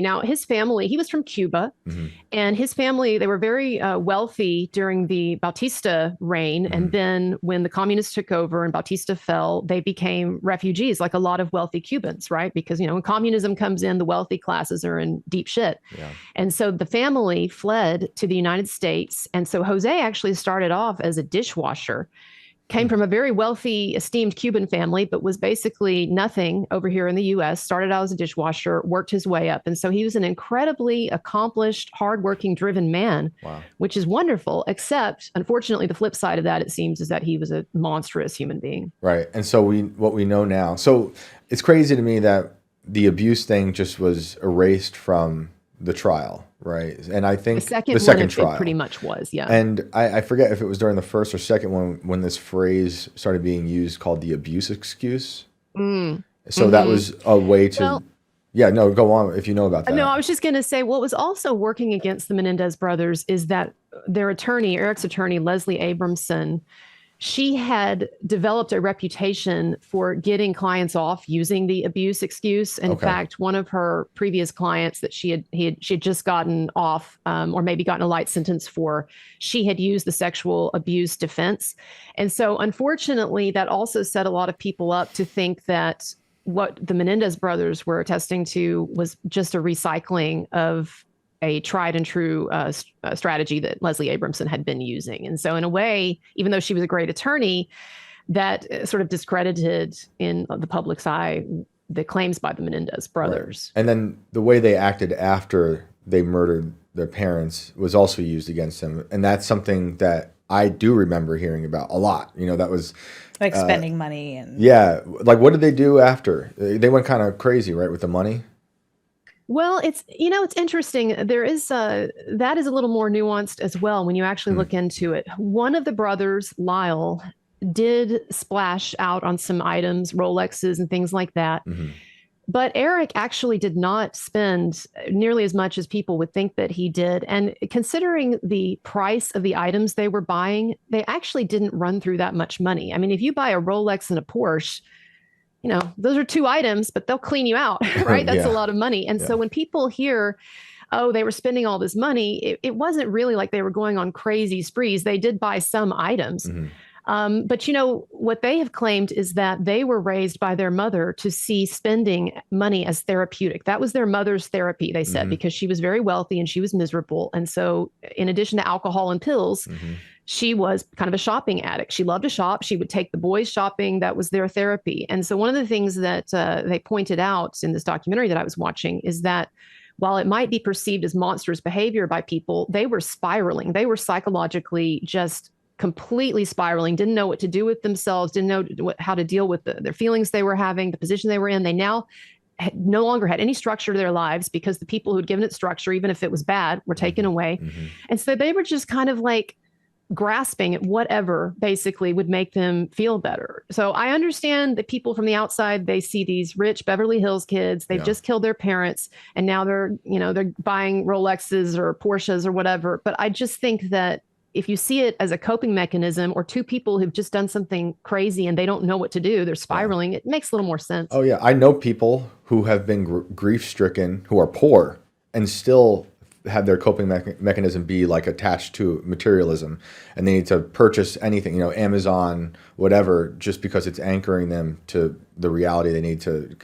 Now, his family, he was from Cuba, and his family, they were very wealthy during the Bautista reign. And then when the communists took over and Bautista fell, they became refugees, like a lot of wealthy Cubans, right? Because, when communism comes in, the wealthy classes are in deep shit. Yeah. And so the family fled to the United States. And so Jose actually started off as a dishwasher. Came from a very wealthy, esteemed Cuban family, but was basically nothing over here in the US, started out as a dishwasher, worked his way up. And so he was an incredibly accomplished, hardworking, driven man, which is wonderful, except unfortunately, the flip side of that, it seems, is that he was a monstrous human being. Right. And so what we know now, so it's crazy to me that the abuse thing just was erased from the trial, right? And I think the second trial, it pretty much was, yeah. And I forget if it was during the first or second one when this phrase started being used called the abuse excuse. So that was a way to, go on if you know about that. No, I was just going to say what was also working against the Menendez brothers is that their attorney, Eric's attorney, Leslie Abramson, she had developed a reputation for getting clients off using the abuse excuse. In fact, one of her previous clients that she had just gotten off, or maybe gotten a light sentence for, she had used the sexual abuse defense. And so unfortunately, that also set a lot of people up to think that what the Menendez brothers were attesting to was just a recycling of a tried and true strategy that Leslie Abramson had been using. And so in a way, even though she was a great attorney, that sort of discredited in the public's eye the claims by the Menendez brothers. Right. And then the way they acted after they murdered their parents was also used against them. And that's something that I do remember hearing about a lot. That was like spending money. And yeah. Like, what did they do after? They went kind of crazy, right, with the money? Well, it's interesting. There is that is a little more nuanced as well when you actually look into it. One of the brothers, Lyle, did splash out on some items, Rolexes and things like that. But Eric actually did not spend nearly as much as people would think that he did. And considering the price of the items they were buying, they actually didn't run through that much money. I mean, if you buy a Rolex and a Porsche, those are two items, but they'll clean you out, right? That's a lot of money. And so when people hear, oh, they were spending all this money, it wasn't really like they were going on crazy sprees. They did buy some items. But what they have claimed is that they were raised by their mother to see spending money as therapeutic. That was their mother's therapy, they said, because she was very wealthy and she was miserable. And so in addition to alcohol and pills, she was kind of a shopping addict. She loved to shop. She would take the boys shopping. That was their therapy. And so one of the things that they pointed out in this documentary that I was watching is that while it might be perceived as monstrous behavior by people, they were spiraling. They were psychologically just completely spiraling, didn't know what to do with themselves, didn't know how to deal with their feelings they were having, the position they were in. They now no longer had any structure to their lives because the people who'd given it structure, even if it was bad, were taken away. And so they were just kind of like grasping at whatever basically would make them feel better. So I understand that people from the outside, they see these rich Beverly Hills kids, they've just killed their parents and now they're buying Rolexes or Porsches or whatever. But I just think that if you see it as a coping mechanism or two people who've just done something crazy and they don't know what to do, they're spiraling, it makes a little more sense. Oh yeah. I know people who have been grief stricken, who are poor and still have their coping mechanism be like attached to materialism, and they need to purchase anything, Amazon, whatever, just because it's anchoring them to the reality they need to,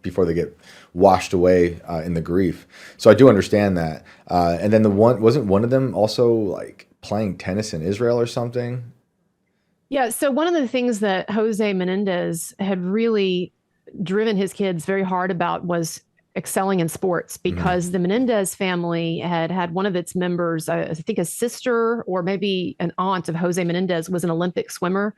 before they get washed away in the grief. So I do understand that. And then wasn't one of them also like playing tennis in Israel or something? Yeah. So one of the things that Jose Menendez had really driven his kids very hard about was excelling in sports, because the Menendez family had one of its members, I think a sister or maybe an aunt of Jose Menendez, was an Olympic swimmer,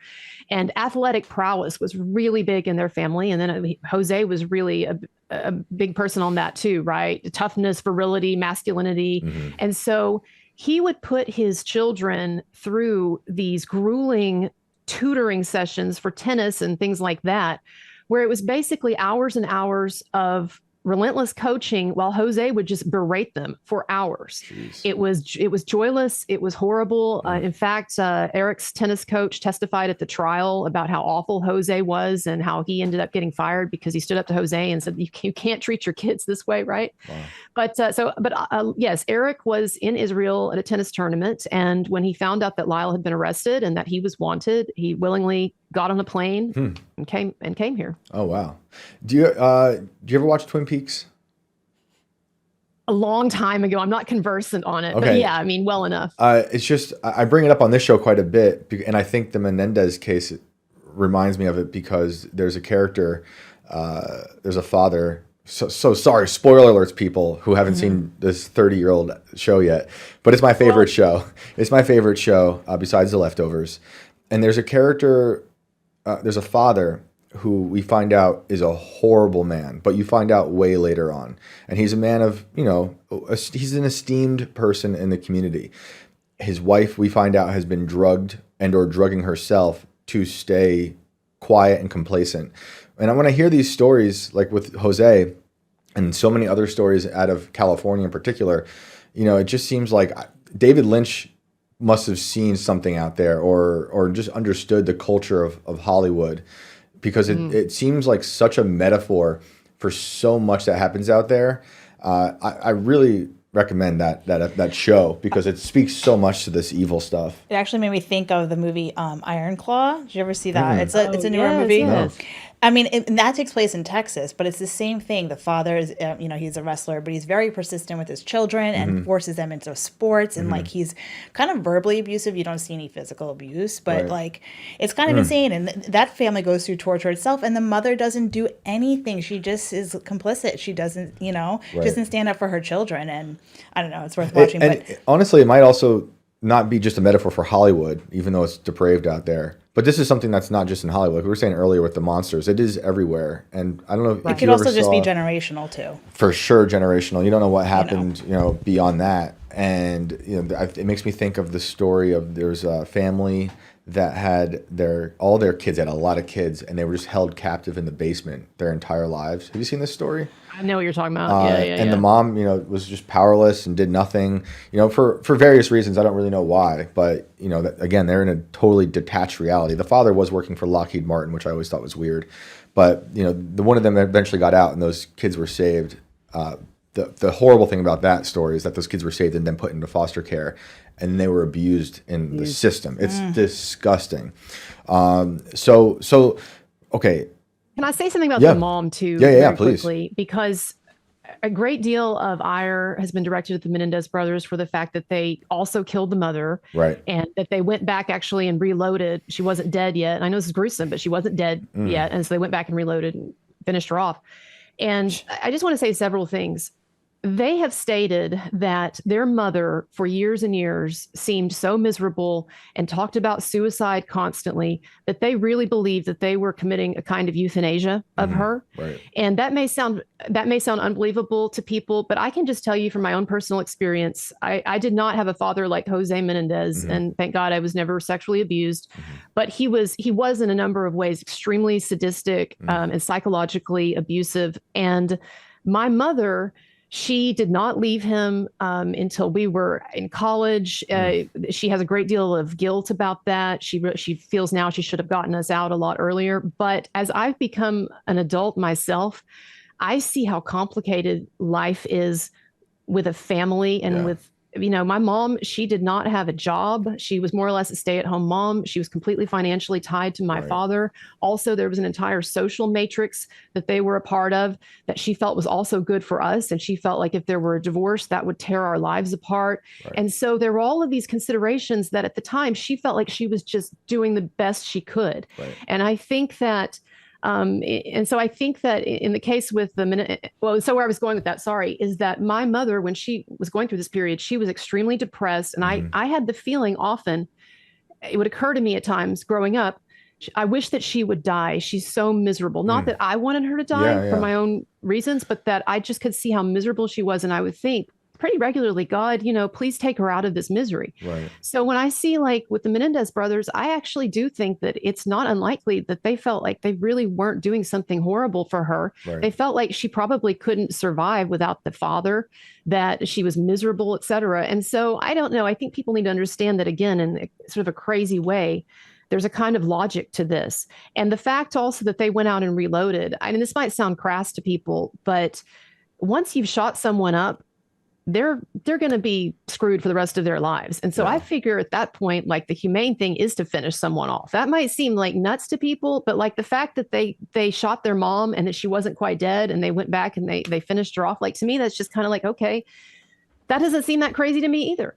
and athletic prowess was really big in their family. And then Jose was really a big person on that too, right? Toughness, virility, masculinity. And so he would put his children through these grueling tutoring sessions for tennis and things like that, where it was basically hours and hours of relentless coaching while Jose would just berate them for hours. Jeez. It was joyless. It was horrible. In fact, Eric's tennis coach testified at the trial about how awful Jose was and how he ended up getting fired because he stood up to Jose and said, you can't treat your kids this way, right? Wow. Yes, Eric was in Israel at a tennis tournament, and when he found out that Lyle had been arrested and that he was wanted, he willingly got on a plane and came here. Oh wow. Do you ever watch Twin Peaks? A long time ago. I'm not conversant on it, Okay. but yeah, I mean, well enough. It's just I bring it up on this show quite a bit, and I think the Menendez case reminds me of it because there's a character, there's a father. So sorry, spoiler alerts, people who haven't seen this 30-year-old show yet, but it's my favorite show. It's my favorite show besides The Leftovers. And there's a character, there's a father who we find out is a horrible man, but you find out way later on. And he's a man of, he's an esteemed person in the community. His wife, we find out, has been drugged and or drugging herself to stay quiet and complacent. And when I hear these stories, like with Jose and so many other stories out of California in particular, it just seems like David Lynch must have seen something out there or just understood the culture of Hollywood, because it seems like such a metaphor for so much that happens out there. I really recommend that show because it speaks so much to this evil stuff. It actually made me think of the movie Iron Claw. Did you ever see that? It's a newer movie. Yes. I mean, that takes place in Texas, but it's the same thing. The father is, he's a wrestler, but he's very persistent with his children and forces them into sports. And like, he's kind of verbally abusive. You don't see any physical abuse, but like, it's kind of insane. And that family goes through torture itself. And the mother doesn't do anything. She just is complicit. She doesn't, doesn't stand up for her children. And I don't know, it's worth watching. But honestly, it might also not be just a metaphor for Hollywood, even though it's depraved out there. But this is something that's not just in Hollywood. We were saying earlier with the monsters, it is everywhere. And I don't know if it could also just be generational too. For sure, generational. You don't know what happened, beyond that. And it makes me think of the story of there's a family that had all their kids, had a lot of kids, and they were just held captive in the basement their entire lives. Have you seen this story? I know what you're talking about. And the mom, was just powerless and did nothing, for various reasons. I don't really know why, but again, they're in a totally detached reality. The father was working for Lockheed Martin, which I always thought was weird, but the one of them eventually got out, and those kids were saved. The horrible thing about that story is that those kids were saved and then put into foster care, and they were abused in the system. It's disgusting. Okay. Can I say something about the mom too? Yeah, please. Quickly? Because a great deal of ire has been directed at the Menendez brothers for the fact that they also killed the mother, right? And that they went back actually and reloaded. She wasn't dead yet. And I know this is gruesome, but she wasn't dead yet, and so they went back and reloaded and finished her off. And I just want to say several things. They have stated that their mother for years and years seemed so miserable and talked about suicide constantly that they really believed that they were committing a kind of euthanasia of her. Right. And that may sound unbelievable to people, but I can just tell you from my own personal experience, I did not have a father like Jose Menendez, and thank God I was never sexually abused, but he was in a number of ways extremely sadistic and psychologically abusive. And my mother, she did not leave him until we were in college. She has a great deal of guilt about that. She feels now she should have gotten us out a lot earlier. But as I've become an adult myself, I see how complicated life is with a family and with, my mom, she did not have a job. She was more or less a stay-at-home mom. She was completely financially tied to my father. Also, there was an entire social matrix that they were a part of that she felt was also good for us. And she felt like if there were a divorce, that would tear our lives apart. Right. And so there were all of these considerations that at the time she felt like she was just doing the best she could. Right. And I think that and so I think that in the case with so where I was going with that, is that my mother, when she was going through this period, she was extremely depressed. And I had the feeling often, it would occur to me at times growing up, I wish that she would die. She's so miserable. Not that I wanted her to die for my own reasons, but that I just could see how miserable she was. And I would think pretty regularly, God, please take her out of this misery. Right. So when I see like with the Menendez brothers, I actually do think that it's not unlikely that they felt like they really weren't doing something horrible for her. Right. They felt like she probably couldn't survive without the father, that she was miserable, et cetera. And so I don't know. I think people need to understand that, again, in sort of a crazy way, there's a kind of logic to this. And the fact also that they went out and reloaded, I mean, this might sound crass to people, but once you've shot someone up, they're going to be screwed for the rest of their lives. And so I figure at that point, like the humane thing is to finish someone off. That might seem like nuts to people, but like the fact that they shot their mom and that she wasn't quite dead and they went back and they finished her off, like to me, that's just kind of like, okay, that doesn't seem that crazy to me either.